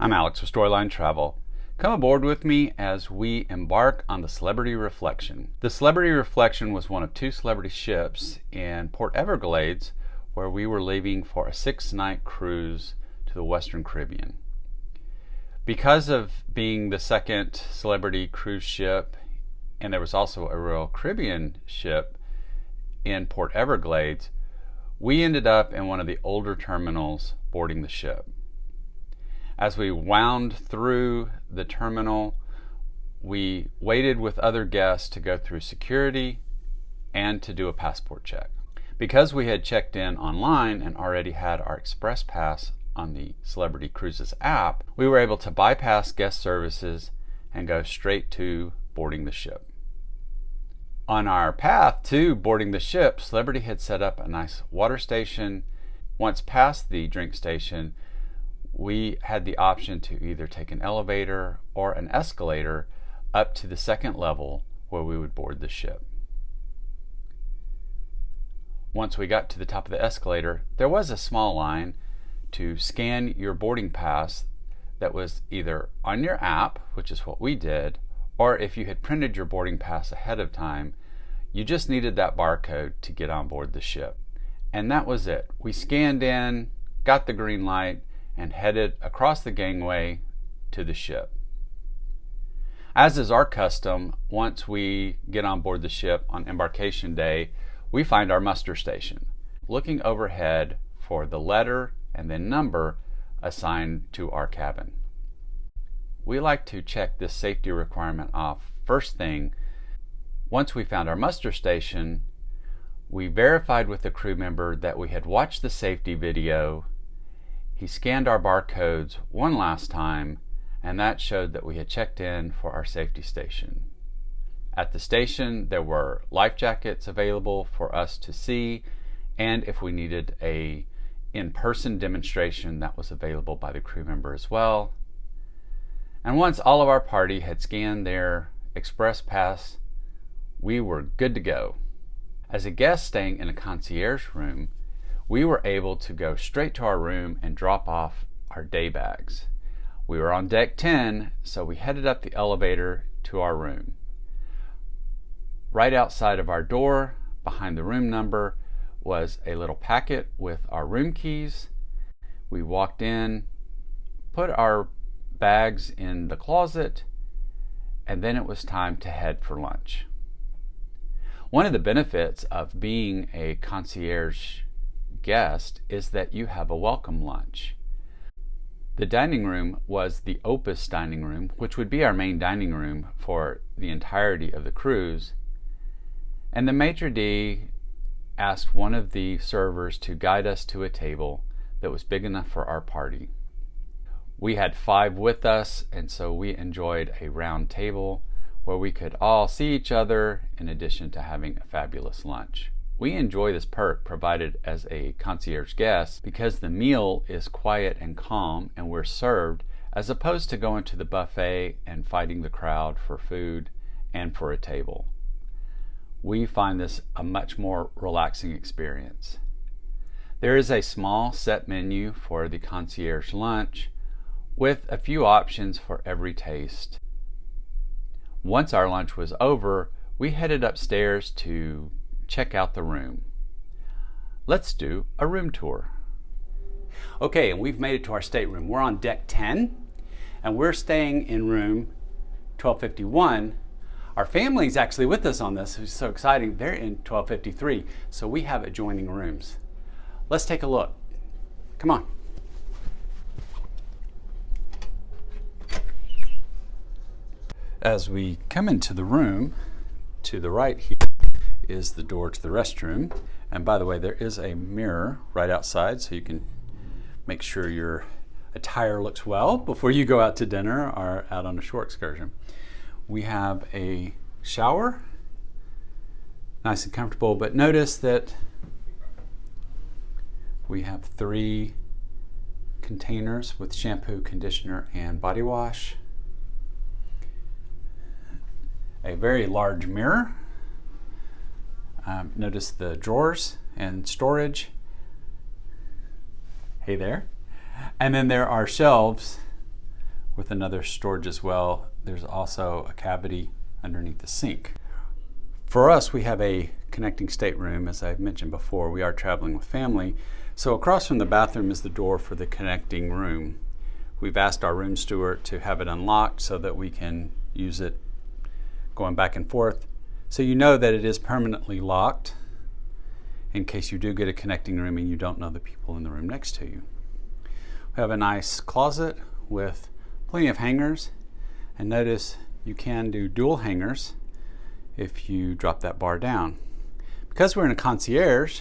I'm Alex with Storyline Travel. Come aboard with me as we embark on the Celebrity Reflection. The Celebrity Reflection was one of two celebrity ships in Port Everglades where we were leaving for a 6-night cruise to the Western Caribbean. Because of being the second celebrity cruise ship, and there was also a Royal Caribbean ship in Port Everglades, we ended up in one of the older terminals boarding the ship. As we wound through the terminal, we waited with other guests to go through security and to do a passport check. Because we had checked in online and already had our express pass on the Celebrity Cruises app, we were able to bypass guest services and go straight to boarding the ship. On our path to boarding the ship, Celebrity had set up a nice water station. Once past the drink station, we had the option to either take an elevator or an escalator up to the second level where we would board the ship. Once we got to the top of the escalator, there was a small line to scan your boarding pass that was either on your app, which is what we did, or if you had printed your boarding pass ahead of time, you just needed that barcode to get on board the ship. And that was it. We scanned in, got the green light, and headed across the gangway to the ship. As is our custom, once we get on board the ship on embarkation day, we find our muster station, looking overhead for the letter and then number assigned to our cabin. We like to check this safety requirement off first thing. Once we found our muster station, we verified with the crew member that we had watched the safety video. He scanned our barcodes one last time, and that showed that we had checked in for our safety station. At the station, there were life jackets available for us to see, and if we needed a in-person demonstration, that was available by the crew member as well. And once all of our party had scanned their express pass, we were good to go. As a guest staying in a concierge room, we were able to go straight to our room and drop off our day bags. We were on deck 10, so we headed up the elevator to our room. Right outside of our door, behind the room number, was a little packet with our room keys. We walked in, put our bags in the closet, and then it was time to head for lunch. One of the benefits of being a concierge guest is that you have a welcome lunch. The dining room was the Opus dining room, which would be our main dining room for the entirety of the cruise. And the maitre d' asked one of the servers to guide us to a table that was big enough for our party. We had 5 with us, and so we enjoyed a round table where we could all see each other in addition to having a fabulous lunch. We enjoy this perk provided as a concierge guest because the meal is quiet and calm and we're served, as opposed to going to the buffet and fighting the crowd for food and for a table. We find this a much more relaxing experience. There is a small set menu for the concierge lunch with a few options for every taste. Once our lunch was over, we headed upstairs to check out the room. Let's do a room tour. Okay, and we've made it to our stateroom. We're on deck 10, and we're staying in room 1251. Our family's actually with us on this, which is so exciting. They're in 1253, so we have adjoining rooms. Let's take a look. Come on. As we come into the room, to the right here is the door to the restroom. And by the way, there is a mirror right outside so you can make sure your attire looks well before you go out to dinner or out on a shore excursion. We have a shower, nice and comfortable, but notice that we have 3 containers with shampoo, conditioner, and body wash. A very large mirror. Notice the drawers and storage. Hey there. And then there are shelves with another storage as well. There's also a cavity underneath the sink. For us, we have a connecting stateroom. As I've mentioned before, we are traveling with family. So across from the bathroom is the door for the connecting room. We've asked our room steward to have it unlocked so that we can use it going back and forth. So you know that it is permanently locked in case you do get a connecting room and you don't know the people in the room next to you. We have a nice closet with plenty of hangers, and notice you can do dual hangers if you drop that bar down. Because we're in a concierge,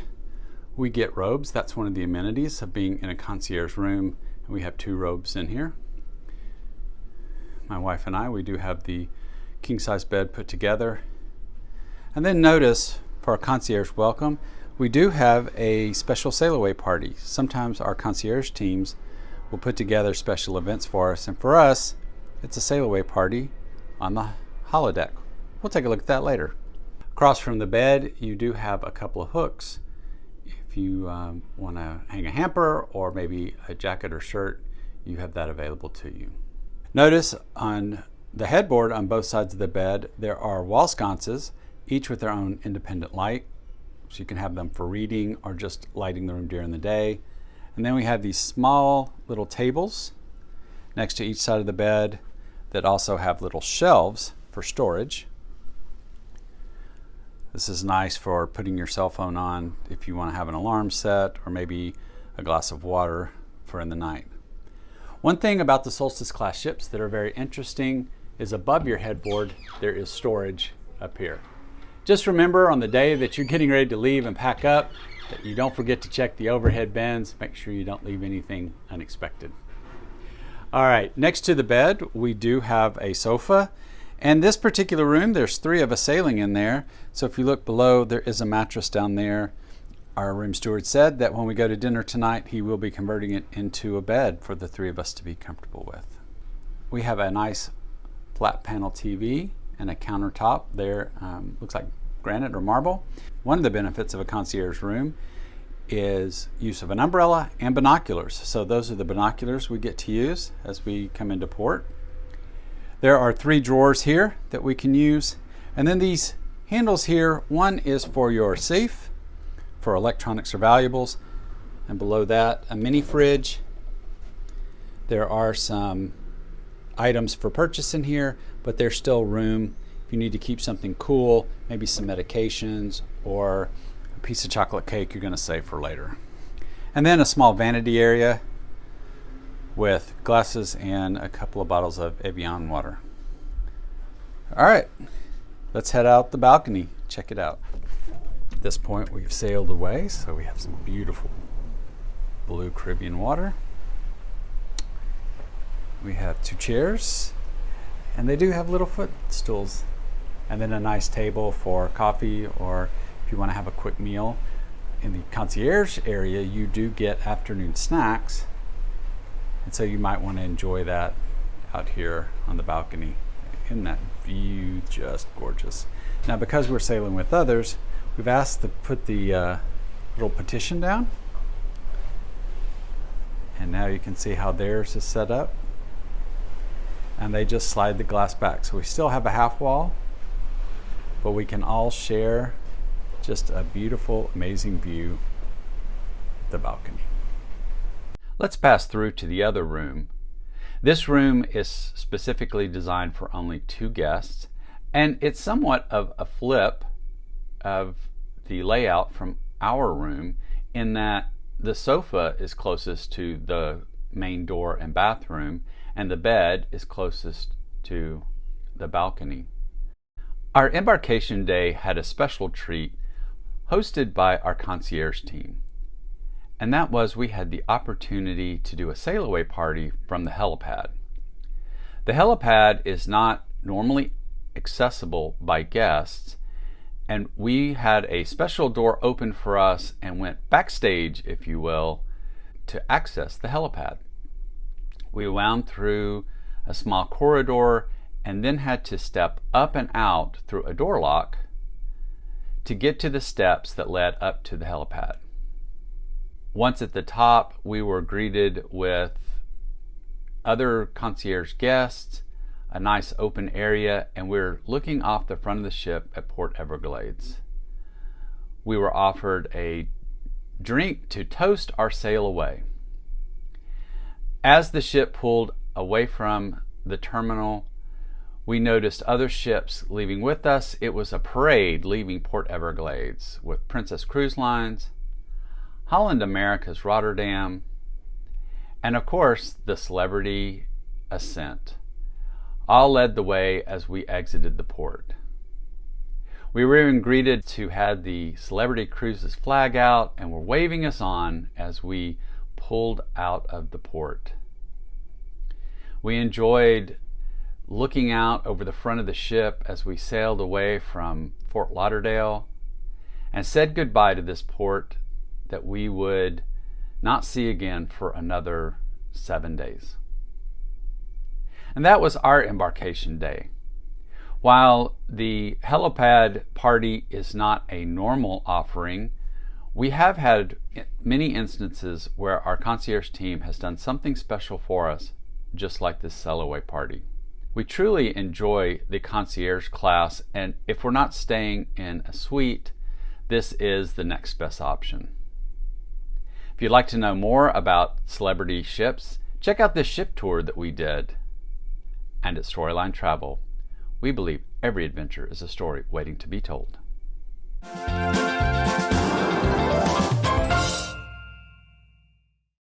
we get robes. That's one of the amenities of being in a concierge room. And we have 2 robes in here. My wife and I, we do have the king-size bed put together. And then notice for our concierge welcome, we do have a special sail-away party. Sometimes our concierge teams will put together special events for us, and for us, it's a sail-away party on the holodeck. We'll take a look at that later. Across from the bed, you do have a couple of hooks. If you want to hang a hamper or maybe a jacket or shirt, you have that available to you. Notice on the headboard on both sides of the bed, there are wall sconces, each with their own independent light. So you can have them for reading or just lighting the room during the day. And then we have these small little tables next to each side of the bed that also have little shelves for storage. This is nice for putting your cell phone on if you want to have an alarm set, or maybe a glass of water for in the night. One thing about the Solstice class ships that are very interesting is above your headboard there is storage up here. Just remember on the day that you're getting ready to leave and pack up that you don't forget to check the overhead bins. Make sure you don't leave anything unexpected. All right, next to the bed we do have a sofa. And this particular room, there's 3 of us sailing in there. So if you look below, there is a mattress down there. Our room steward said that when we go to dinner tonight, he will be converting it into a bed for the 3 of us to be comfortable with. We have a nice flat panel TV and a countertop there. Looks like granite or marble. One of the benefits of a concierge room is use of an umbrella and binoculars. So those are the binoculars we get to use as we come into port. There are 3 drawers here that we can use. And then these handles here, one is for your safe, for electronics or valuables. And below that, a mini fridge. There are some items for purchase in here, but there's still room if you need to keep something cool, maybe some medications or a piece of chocolate cake you're going to save for later. And then a small vanity area with glasses and a couple of bottles of Evian water. All right, let's head out the balcony, check it out. At this point we've sailed away, so we have some beautiful blue Caribbean water. We have 2 chairs, and they do have little footstools, and then a nice table for coffee, or if you want to have a quick meal. In the concierge area, you do get afternoon snacks, and so you might want to enjoy that out here on the balcony. Isn't that view just gorgeous? Now, because we're sailing with others, we've asked to put the little partition down, and now you can see how theirs is set up. And they just slide the glass back. So we still have a half wall, but we can all share just a beautiful, amazing view of the balcony. Let's pass through to the other room. This room is specifically designed for only 2 guests, and it's somewhat of a flip of the layout from our room in that the sofa is closest to the main door and bathroom, and the bed is closest to the balcony. Our embarkation day had a special treat hosted by our concierge team, and that was we had the opportunity to do a sail-away party from the helipad. The helipad is not normally accessible by guests, and we had a special door open for us and went backstage, if you will, to access the helipad. We wound through a small corridor and then had to step up and out through a door lock to get to the steps that led up to the helipad. Once at the top, we were greeted with other concierge guests, a nice open area, and we're looking off the front of the ship at Port Everglades. We were offered a drink to toast our sail away. As the ship pulled away from the terminal, we noticed other ships leaving with us. It was a parade leaving Port Everglades with Princess Cruise Lines, Holland America's Rotterdam, and of course the Celebrity Ascent. All led the way as we exited the port. We were even greeted to have the Celebrity Cruises flag out and were waving us on as we pulled out of the port. We enjoyed looking out over the front of the ship as we sailed away from Fort Lauderdale and said goodbye to this port that we would not see again for another 7 days. And that was our embarkation day. While the helipad party is not a normal offering, we have had many instances where our concierge team has done something special for us, just like this sail-away party. We truly enjoy the concierge class, and if we're not staying in a suite, this is the next best option. If you'd like to know more about celebrity ships, check out this ship tour that we did. And at Storyline Travel, we believe every adventure is a story waiting to be told.